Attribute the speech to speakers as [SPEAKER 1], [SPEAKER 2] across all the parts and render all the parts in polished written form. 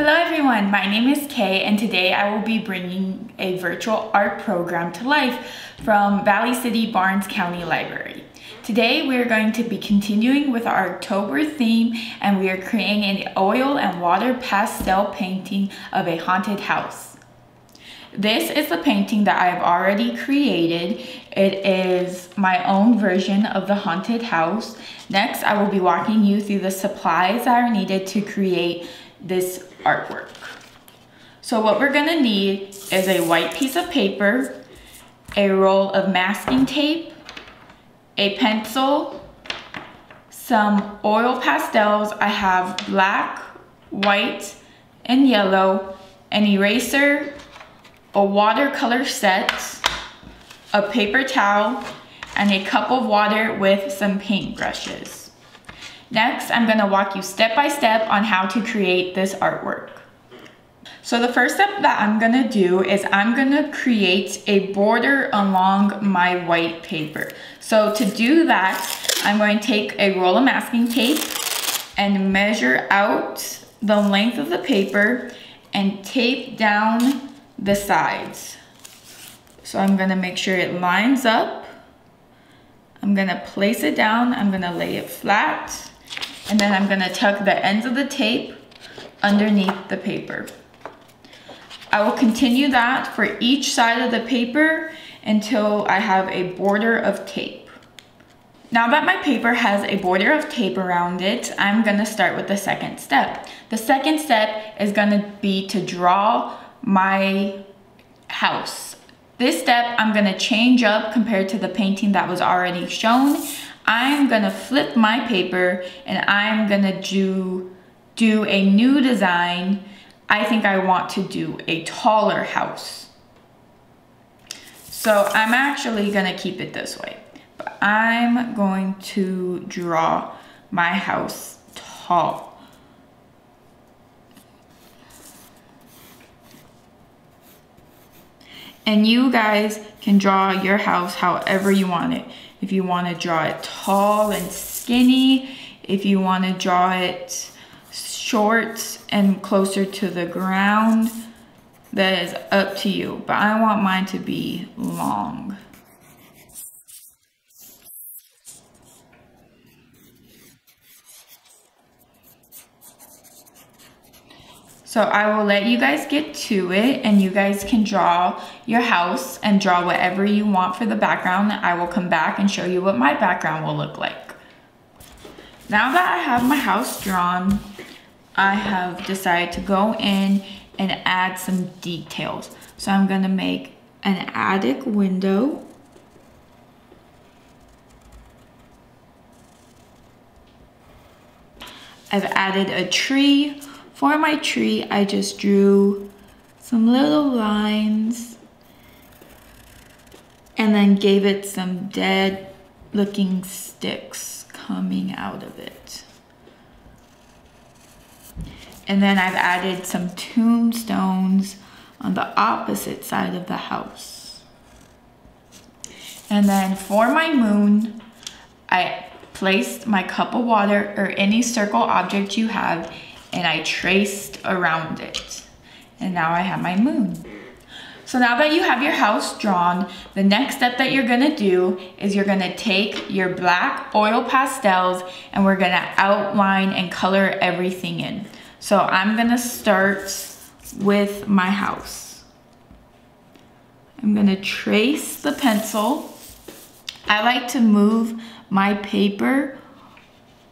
[SPEAKER 1] Hello everyone, my name is Kay and today I will be bringing a virtual art program to life from Valley City Barnes County Library. Today we are going to be continuing with our October theme and we are creating an oil and water pastel painting of a haunted house. This is the painting that I've already created. It is my own version of the haunted house. Next, I will be walking you through the supplies that are needed to create this artwork. So what we're gonna need is a white piece of paper, a roll of masking tape, a pencil, some oil pastels. I have black, white, and yellow, an eraser, a watercolor set, a paper towel, and a cup of water with some paintbrushes. Next, I'm gonna walk you step by step on how to create this artwork. So the first step that I'm gonna do is I'm gonna create a border along my white paper. So to do that, I'm going to take a roll of masking tape and measure out the length of the paper and tape down the sides. So I'm gonna make sure it lines up. I'm gonna place it down, I'm gonna lay it flat, and then I'm gonna tuck the ends of the tape underneath the paper. I will continue that for each side of the paper until I have a border of tape. Now that my paper has a border of tape around it, I'm gonna start with the second step. The second step is gonna be to draw my house. This step I'm gonna change up compared to the painting that was already shown. I'm gonna flip my paper and I'm gonna do a new design. I think I want to do a taller house. So I'm actually gonna keep it this way, but I'm going to draw my house tall. And you guys can draw your house however you want it. If you want to draw it tall and skinny, if you want to draw it short and closer to the ground, that is up to you. But I want mine to be long. So I will let you guys get to it and you guys can draw your house and draw whatever you want for the background. I will come back and show you what my background will look like. Now that I have my house drawn, I have decided to go in and add some details. So I'm gonna make an attic window. I've added a tree. For my tree, I just drew some little lines and then gave it some dead looking sticks coming out of it. And then I've added some tombstones on the opposite side of the house. And then for my moon, I placed my cup of water or any circle object you have and I traced around it. And now I have my moon. So now that you have your house drawn, the next step that you're gonna do is you're gonna take your black oil pastels and we're gonna outline and color everything in. So I'm gonna start with my house. I'm gonna trace the pencil. I like to move my paper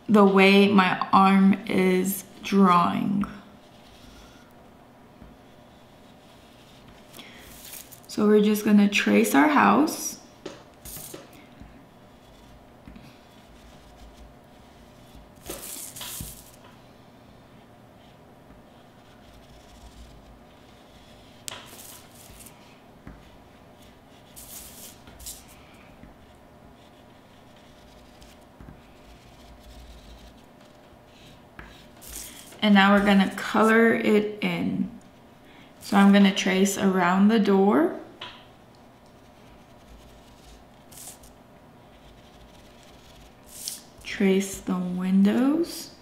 [SPEAKER 1] the way my arm is drawing. So we're just gonna trace our house. And now we're gonna color it in. So I'm gonna trace around the door. Trace the windows.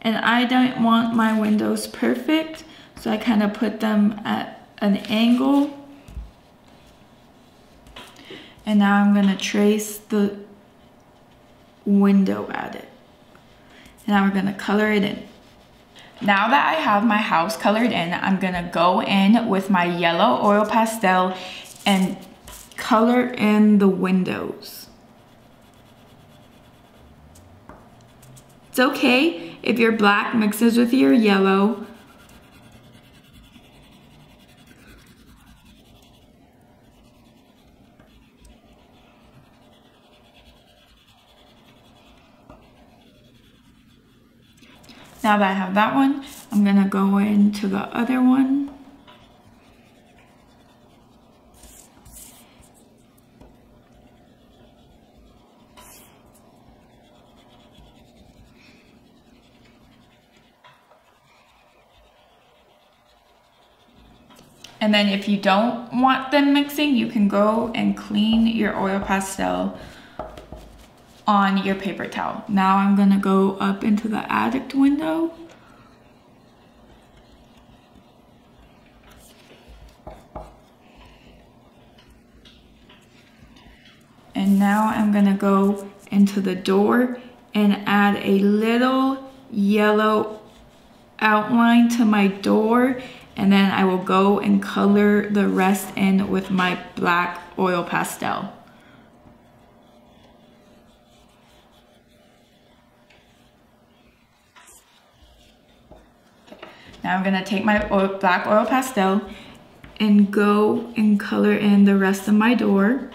[SPEAKER 1] And I don't want my windows perfect, so I kind of put them at an angle. And now I'm gonna trace the window at it. And now we're gonna color it in. Now that I have my house colored in, I'm gonna go in with my yellow oil pastel and color in the windows. It's okay if your black mixes with your yellow. Now that I have that one, I'm gonna go into the other one. And then if you don't want them mixing, you can go and clean your oil pastel on your paper towel. Now I'm gonna go up into the attic window. And now I'm gonna go into the door and add a little yellow outline to my door, and then I will go and color the rest in with my black oil pastel. Now I'm gonna take my black oil pastel and go and color in the rest of my door.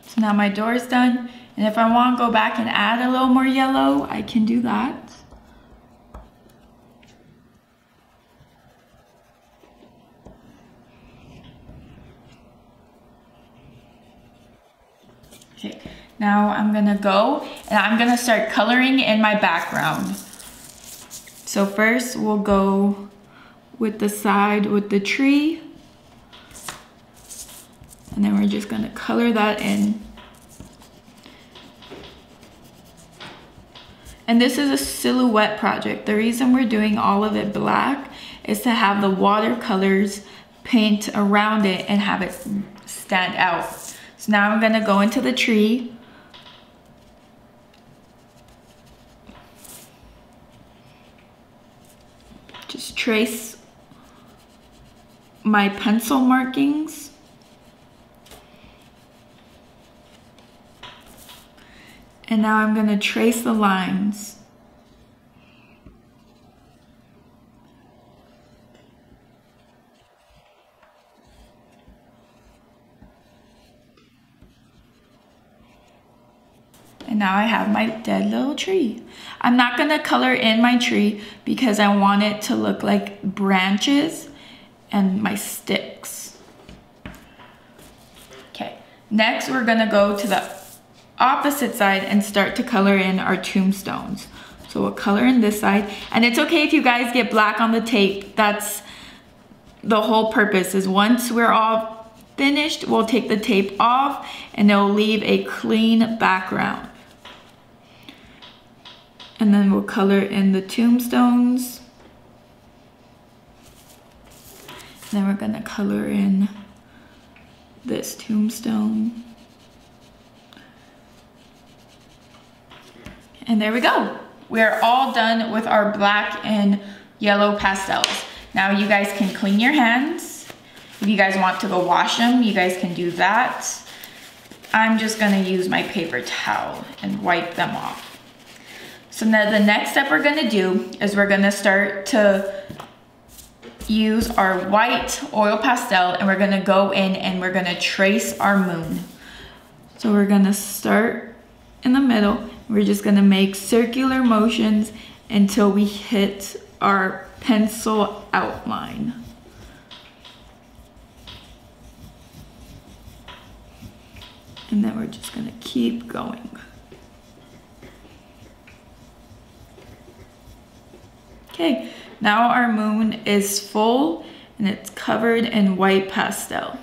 [SPEAKER 1] So now my door is done, and if I want to go back and add a little more yellow, I can do that. Okay, now I'm gonna go and I'm gonna start coloring in my background. So first we'll go with the side with the tree. And then we're just gonna color that in. And this is a silhouette project. The reason we're doing all of it black is to have the watercolors paint around it and have it stand out. So now I'm gonna go into the tree. Just trace my pencil markings. And now I'm gonna trace the lines. And now I have my dead little tree. I'm not gonna color in my tree because I want it to look like branches and my sticks. Okay, next we're gonna go to the opposite side and start to color in our tombstones. So we'll color in this side, and it's okay if you guys get black on the tape. That's the whole purpose, is once we're all finished, we'll take the tape off and it'll leave a clean background. And then we'll color in the tombstones. And then we're gonna color in this tombstone. And there we go. We're all done with our black and yellow pastels. Now you guys can clean your hands. If you guys want to go wash them, you guys can do that. I'm just gonna use my paper towel and wipe them off. So now the next step we're gonna do is we're gonna start to use our white oil pastel, and we're gonna go in and we're gonna trace our moon. So we're gonna start in the middle, We're just gonna make circular motions until we hit our pencil outline. And then we're just gonna keep going. Okay, now our moon is full and it's covered in white pastel.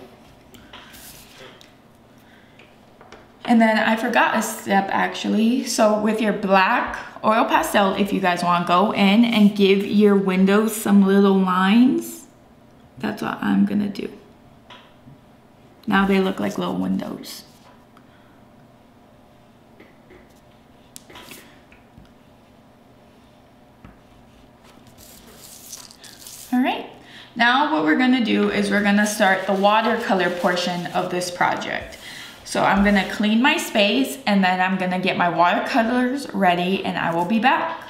[SPEAKER 1] And then I forgot a step actually. So with your black oil pastel, if you guys want to go in and give your windows some little lines, that's what I'm gonna do. Now they look like little windows. All right, now what we're gonna do is we're gonna start the watercolor portion of this project. So I'm gonna clean my space and then I'm gonna get my watercolors ready and I will be back.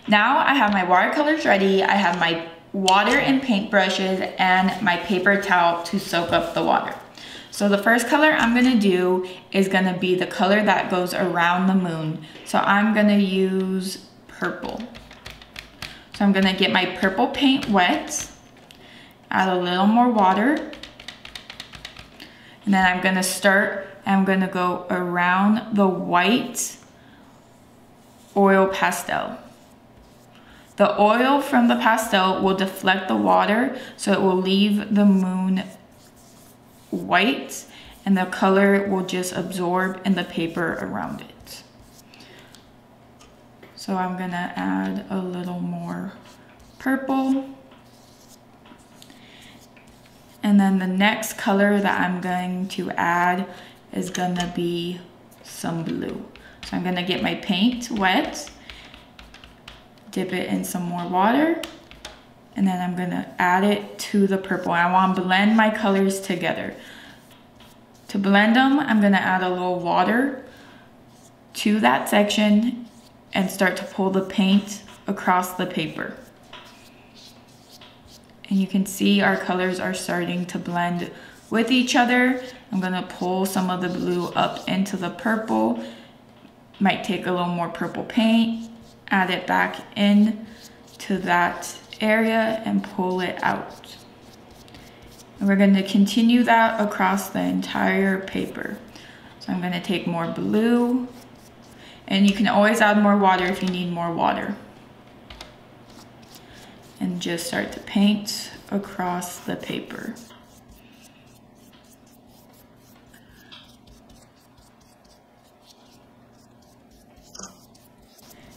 [SPEAKER 1] Now I have my watercolors ready. I have my water and paint brushes and my paper towel to soak up the water. So the first color I'm gonna do is gonna be the color that goes around the moon. So I'm gonna use purple. So I'm gonna get my purple paint wet, add a little more water, and then I'm gonna go around the white oil pastel. The oil from the pastel will deflect the water, so it will leave the moon white, and the color will just absorb in the paper around it. So I'm gonna add a little more purple. And then the next color that I'm going to add is gonna be some blue. So I'm gonna get my paint wet, dip it in some more water, and then I'm gonna add it to the purple. I wanna blend my colors together. To blend them, I'm gonna add a little water to that section and start to pull the paint across the paper. And you can see our colors are starting to blend with each other. I'm gonna pull some of the blue up into the purple. Might take a little more purple paint, add it back in to that area and pull it out. And we're gonna continue that across the entire paper. So I'm gonna take more blue, and you can always add more water if you need more water. And just start to paint across the paper.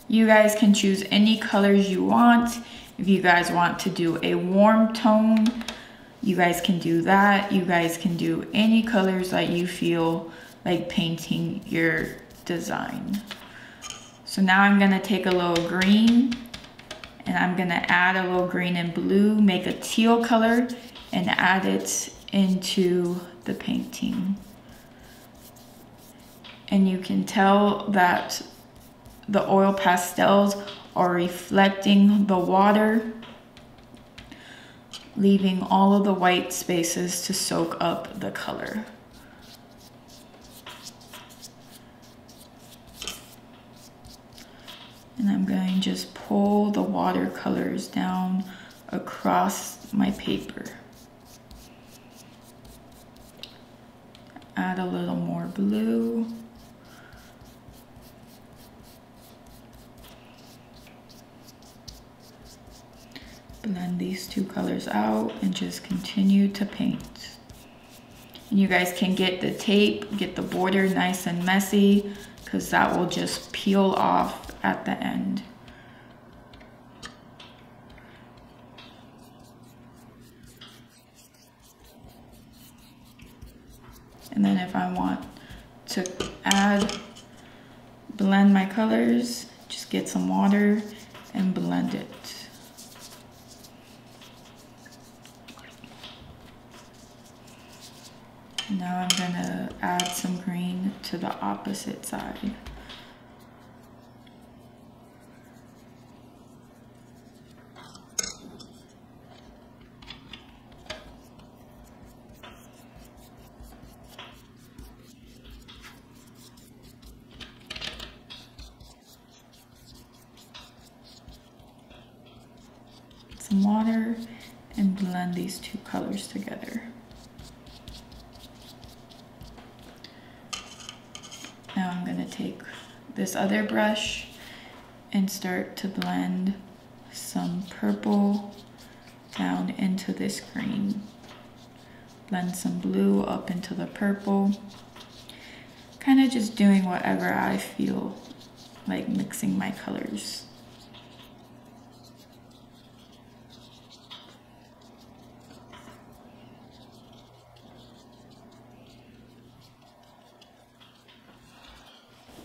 [SPEAKER 1] You guys can choose any colors you want. If you guys want to do a warm tone, you guys can do that. You guys can do any colors that you feel like painting your design. So now I'm gonna take a little green and I'm gonna add a little green and blue, make a teal color and add it into the painting. And you can tell that the oil pastels are reflecting the water, leaving all of the white spaces to soak up the color. And I'm going to just pull the watercolors down across my paper. Add a little more blue. Blend these two colors out and just continue to paint. And you guys can get the tape, get the border nice and messy, because that will just peel off at the end. And then if I want to blend my colors, just get some water and blend it. Now I'm gonna add some green to the opposite side. some water and blend these two colors together. Now I'm gonna take this other brush and start to blend some purple down into this green. Blend some blue up into the purple. Kind of just doing whatever I feel like mixing my colors.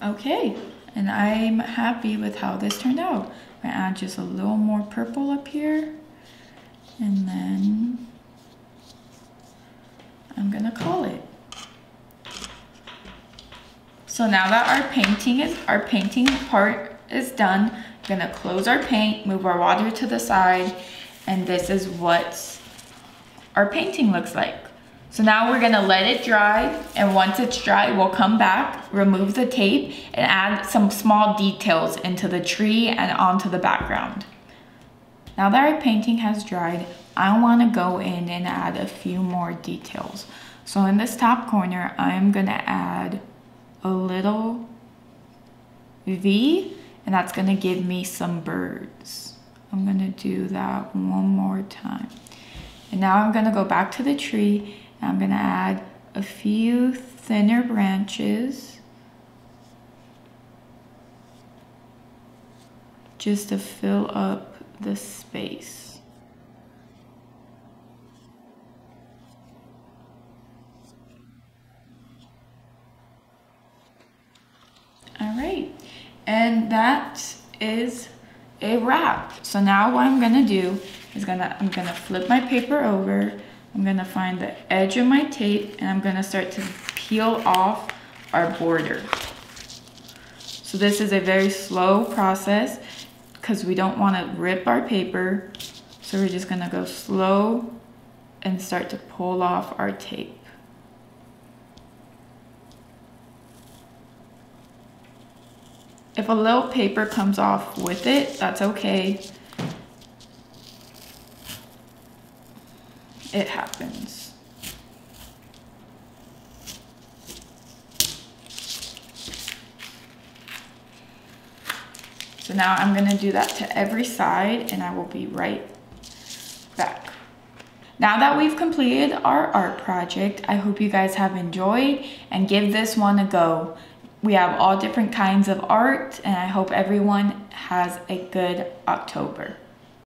[SPEAKER 1] Okay, and I'm happy with how this turned out. I add just a little more purple up here, and then I'm gonna call it. So now that our painting part is done, I'm gonna close our paint, move our water to the side, and this is what our painting looks like. So now we're gonna let it dry, and once it's dry, we'll come back, remove the tape, and add some small details into the tree and onto the background. Now that our painting has dried, I wanna go in and add a few more details. So in this top corner, I'm gonna add a little V, and that's gonna give me some birds. I'm gonna do that one more time. And now I'm gonna go back to the tree, and I'm gonna add a few thinner branches just to fill up the space. All right, and that is a wrap. So now what I'm gonna do is I'm gonna flip my paper over. I'm gonna find the edge of my tape, and I'm gonna start to peel off our border. So this is a very slow process because we don't wanna rip our paper. So we're just gonna go slow and start to pull off our tape. If a little paper comes off with it, that's okay. It happens. So now I'm gonna do that to every side, and I will be right back. Now that we've completed our art project, I hope you guys have enjoyed and give this one a go. We have all different kinds of art, and I hope everyone has a good October.